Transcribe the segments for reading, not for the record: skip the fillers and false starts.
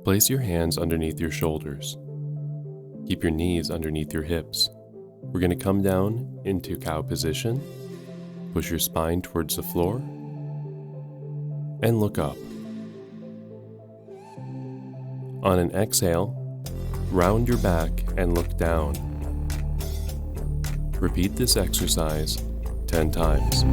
Place your hands underneath your shoulders. Keep your knees underneath your hips. We're going to come down into cow position. Push your spine towards the floor and look up. On an exhale, round your back and look down. Repeat this exercise 10 times.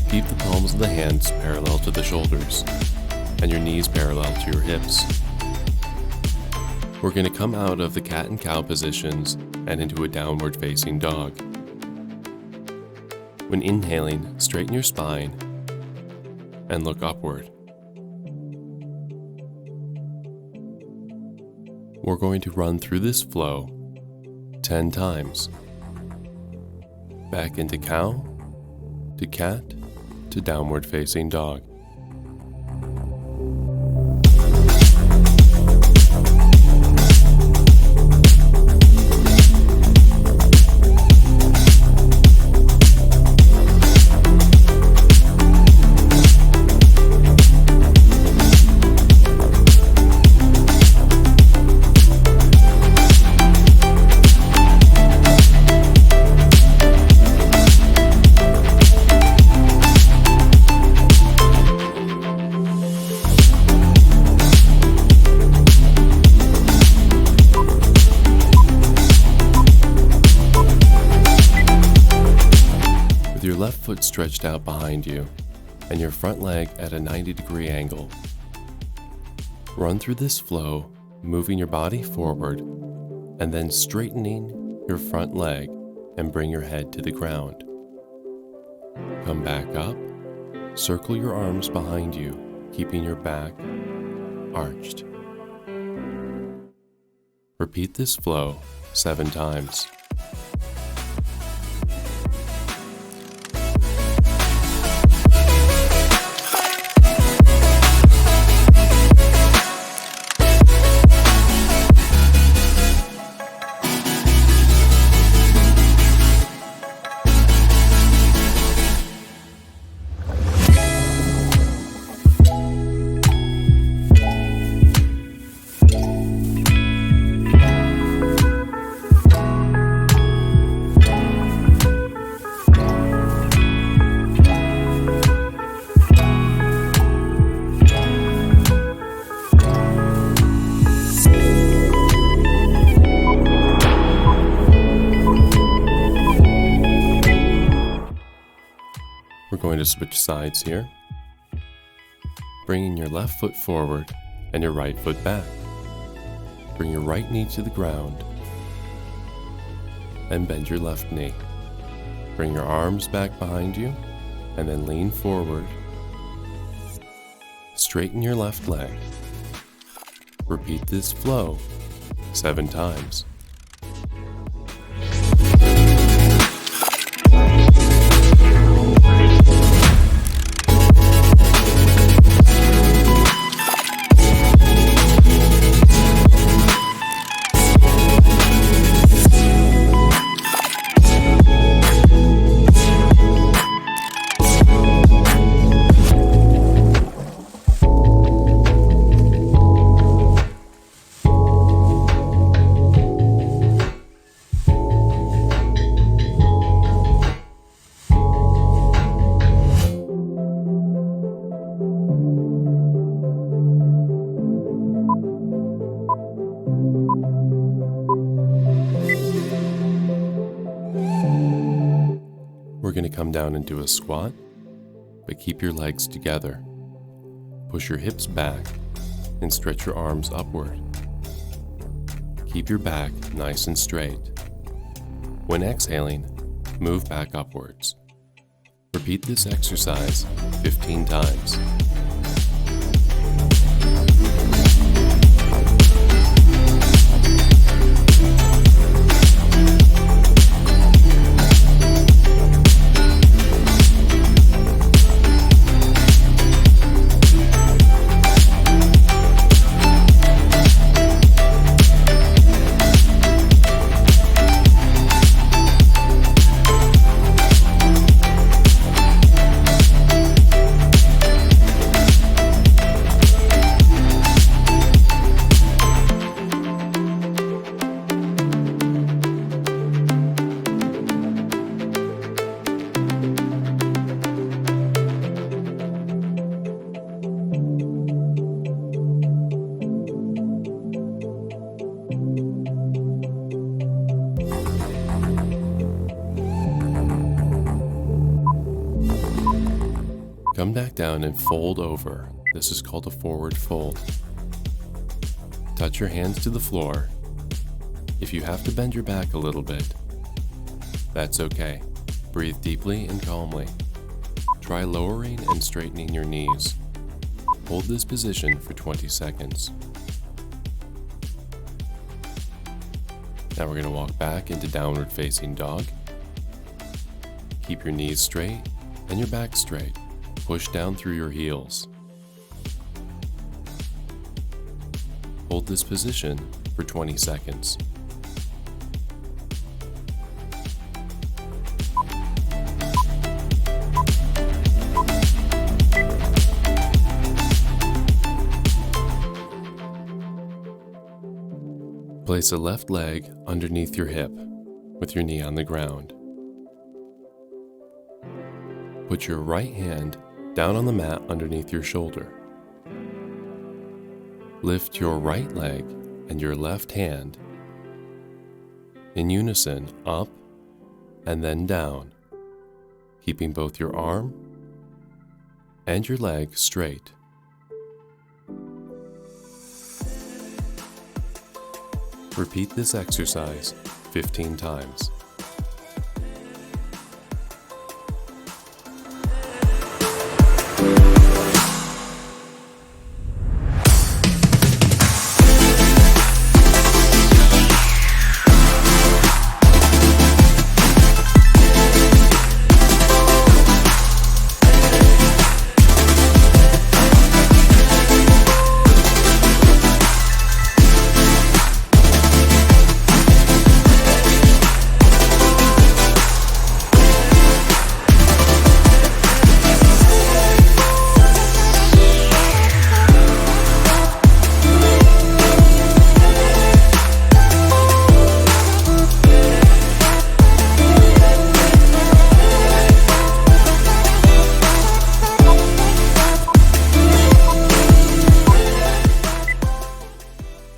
Keep the palms of the hands parallel to the shoulders and your knees parallel to your hips. We're going to come out of the cat and cow positions and into a downward facing dog. When inhaling, straighten your spine and look upward. We're going to run through this flow 10 times. Back into cow, to cat, to downward facing dog. Your left foot stretched out behind you and your front leg at a 90-degree angle. Run through this flow, moving your body forward and then straightening your front leg and bring your head to the ground. Come back up, circle your arms behind you, keeping your back arched. Repeat this flow 7 times. We're going to switch sides here, bringing your left foot forward and your right foot back. Bring your right knee to the ground and bend your left knee. Bring your arms back behind you and then lean forward. Straighten your left leg. Repeat this flow 7 times. We're going to come down into a squat, but keep your legs together. Push your hips back and stretch your arms upward. Keep your back nice and straight. When exhaling, move back upwards. Repeat this exercise 15 times. Come back down and fold over. This is called a forward fold. Touch your hands to the floor. If you have to bend your back a little bit, that's okay. Breathe deeply and calmly. Try lowering and straightening your knees. Hold this position for 20 seconds. Now we're going to walk back into downward facing dog. Keep your knees straight and your back straight. Push down through your heels. Hold this position for 20 seconds. Place a left leg underneath your hip with your knee on the ground. Put your right hand down on the mat underneath your shoulder. Lift your right leg and your left hand in unison up and then down, keeping both your arm and your leg straight. Repeat this exercise 15 times.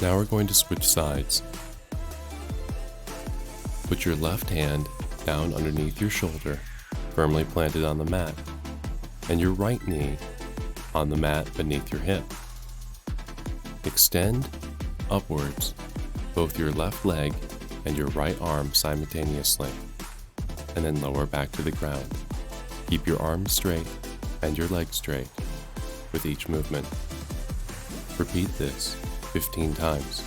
Now we're going to switch sides. Put your left hand down underneath your shoulder, firmly planted on the mat, and your right knee on the mat beneath your hip. Extend upwards both your left leg and your right arm simultaneously, and then lower back to the ground. Keep your arms straight and your legs straight with each movement. Repeat this 15 times.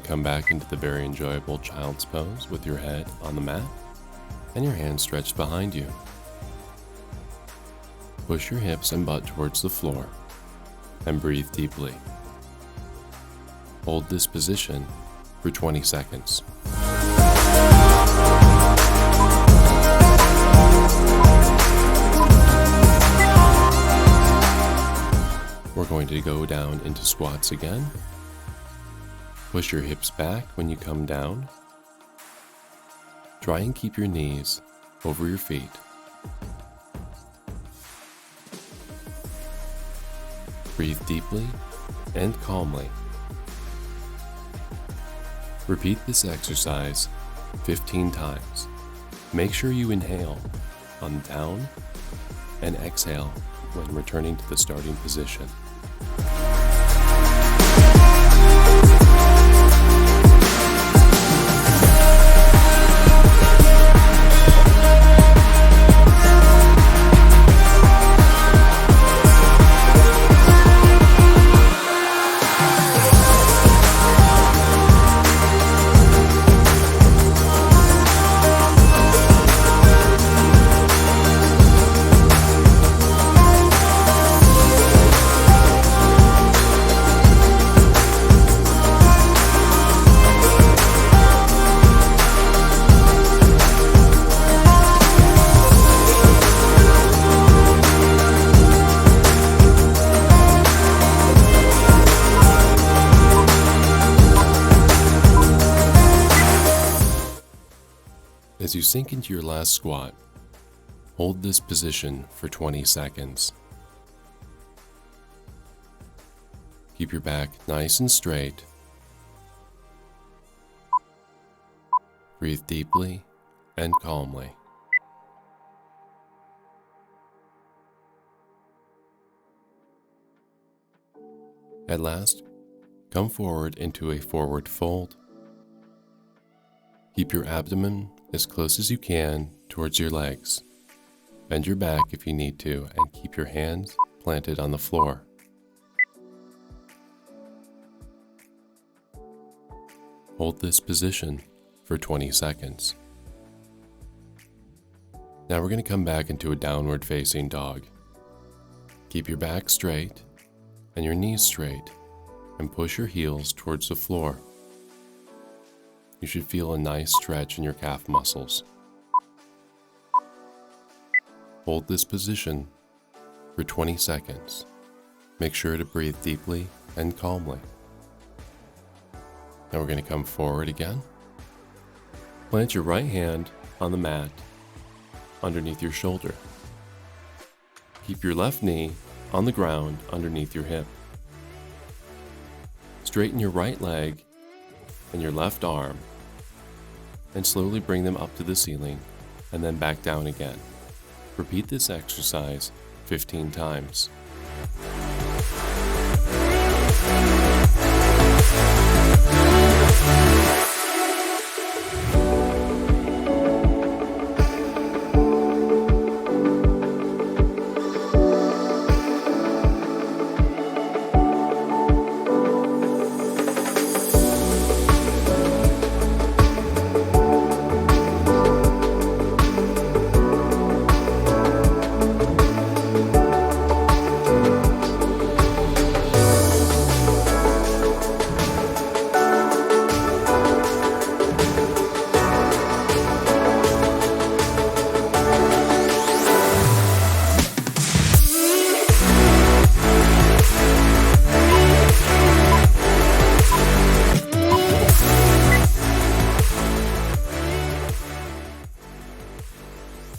Come back into the very enjoyable child's pose with your head on the mat and your hands stretched behind you. Push your hips and butt towards the floor and breathe deeply. Hold this position for 20 seconds. We're going to go down into squats again. Push your hips back when you come down. Try and keep your knees over your feet. Breathe deeply and calmly. Repeat this exercise 15 times. Make sure you inhale on down and exhale when returning to the starting position. As you sink into your last squat, hold this position for 20 seconds. Keep your back nice and straight. Breathe deeply and calmly. At last, come forward into a forward fold. Keep your abdomen as close as you can towards your legs. Bend your back if you need to, and keep your hands planted on the floor. Hold this position for 20 seconds. Now we're going to come back into a downward facing dog. Keep your back straight and your knees straight, and push your heels towards the floor. You should feel a nice stretch in your calf muscles. Hold this position for 20 seconds. Make sure to breathe deeply and calmly. Now we're going to come forward again. Plant your right hand on the mat underneath your shoulder. Keep your left knee on the ground underneath your hip. Straighten your right leg and your left arm and slowly bring them up to the ceiling and then back down again. Repeat this exercise 15 times.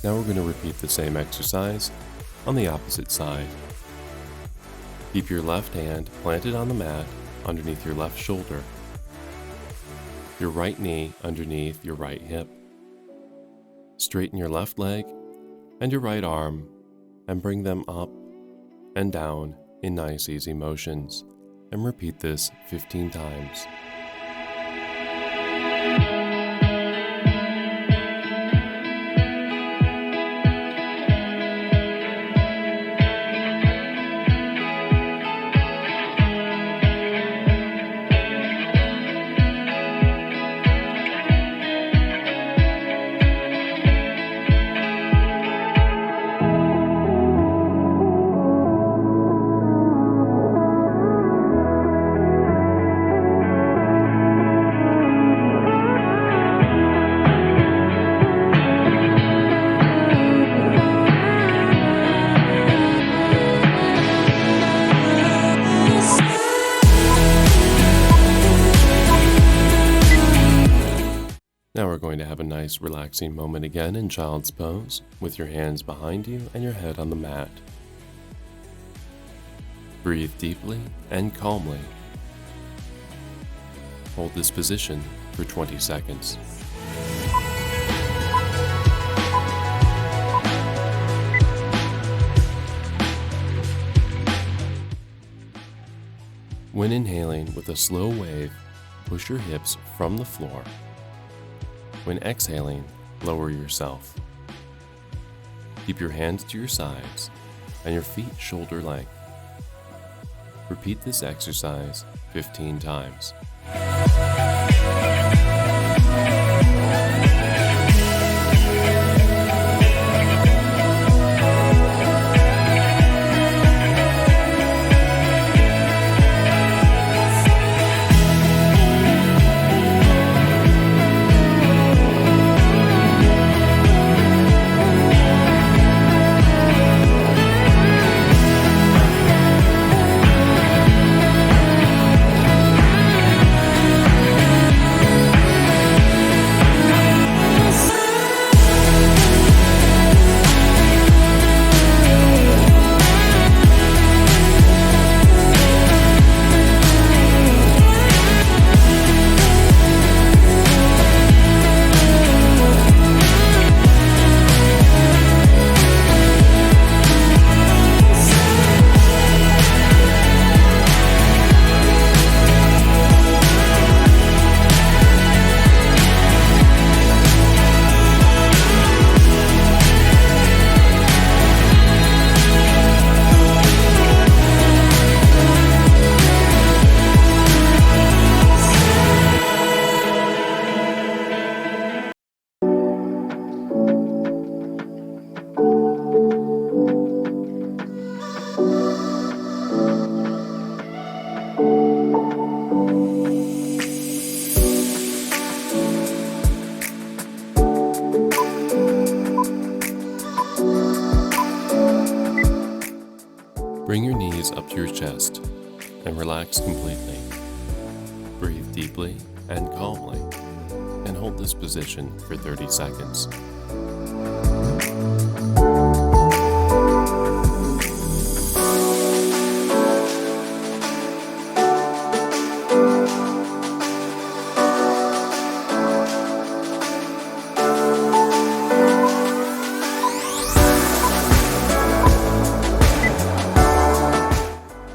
Now we're going to repeat the same exercise on the opposite side. Keep your left hand planted on the mat underneath your left shoulder. Your right knee underneath your right hip. Straighten your left leg and your right arm and bring them up and down in nice easy motions, and repeat this 15 times. Now we're going to have a nice relaxing moment again in child's pose with your hands behind you and your head on the mat. Breathe deeply and calmly. Hold this position for 20 seconds. When inhaling with a slow wave, push your hips from the floor. When exhaling, lower yourself. Keep your hands to your sides and your feet shoulder length. Repeat this exercise 15 times. to your chest and relax completely. Breathe deeply and calmly, and hold this position for 30 seconds.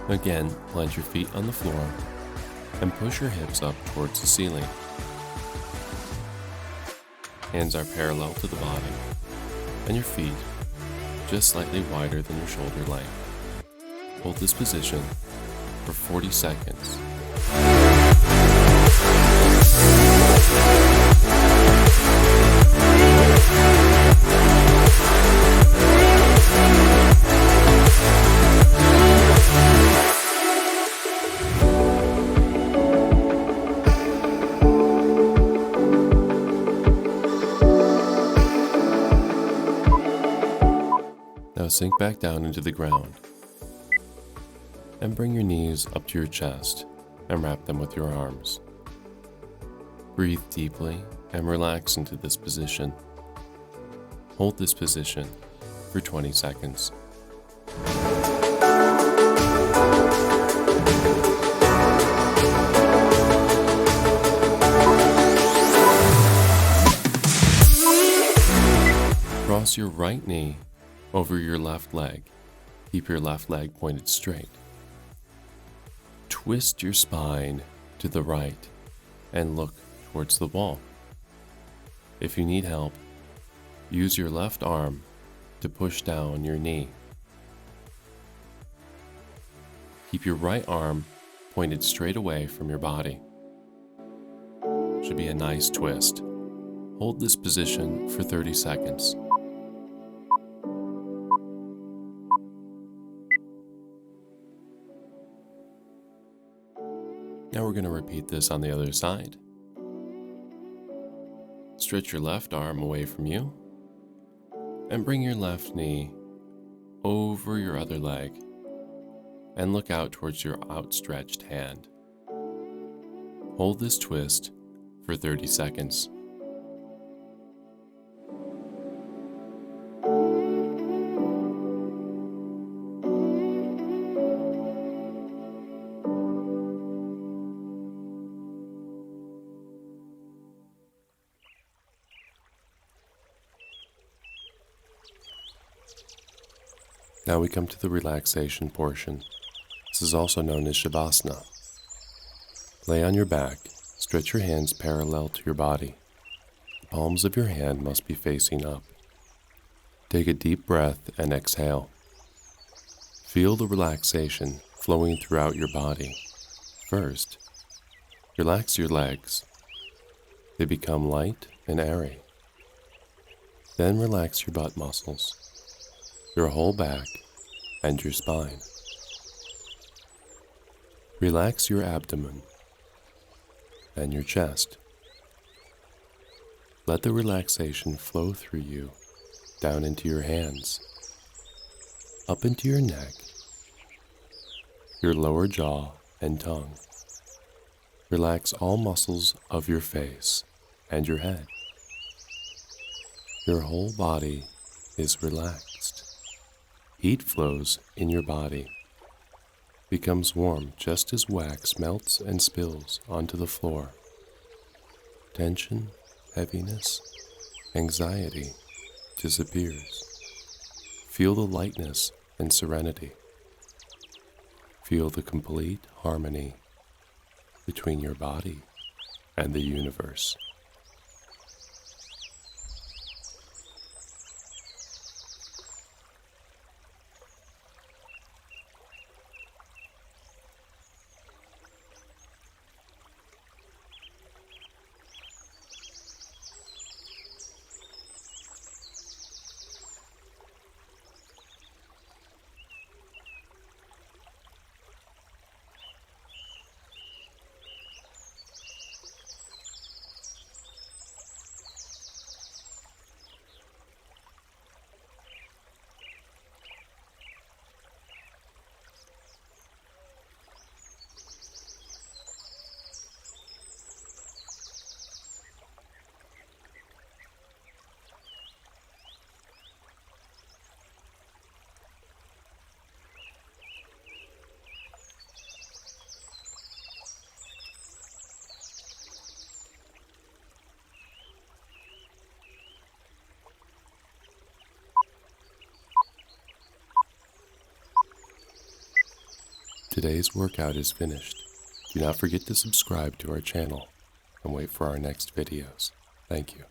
Again, plant your feet on the floor and push your hips up towards the ceiling. Hands are parallel to the body, and your feet just slightly wider than your shoulder length. Hold this position for 40 seconds. Now sink back down into the ground and bring your knees up to your chest and wrap them with your arms. Breathe deeply and relax into this position. Hold this position for 20 seconds. Cross your right knee over your left leg. Keep your left leg pointed straight. Twist your spine to the right and look towards the wall. If you need help, use your left arm to push down your knee. Keep your right arm pointed straight away from your body. Should be a nice twist. Hold this position for 30 seconds. Now we're going to repeat this on the other side. Stretch your left arm away from you and bring your left knee over your other leg and look out towards your outstretched hand. Hold this twist for 30 seconds. Now we come to the relaxation portion. This is also known as Shavasana. Lay on your back, stretch your hands parallel to your body. The palms of your hand must be facing up. Take a deep breath and exhale. Feel the relaxation flowing throughout your body. First, relax your legs. They become light and airy. Then relax your butt muscles, your whole back, and your spine. Relax your abdomen and your chest. Let the relaxation flow through you, down into your hands, up into your neck, your lower jaw and tongue. Relax all muscles of your face and your head. Your whole body is relaxed. Heat flows in your body, becomes warm just as wax melts and spills onto the floor. Tension, heaviness, anxiety disappears. Feel the lightness and serenity. Feel the complete harmony between your body and the universe. Today's workout is finished. Do not forget to subscribe to our channel and wait for our next videos. Thank you.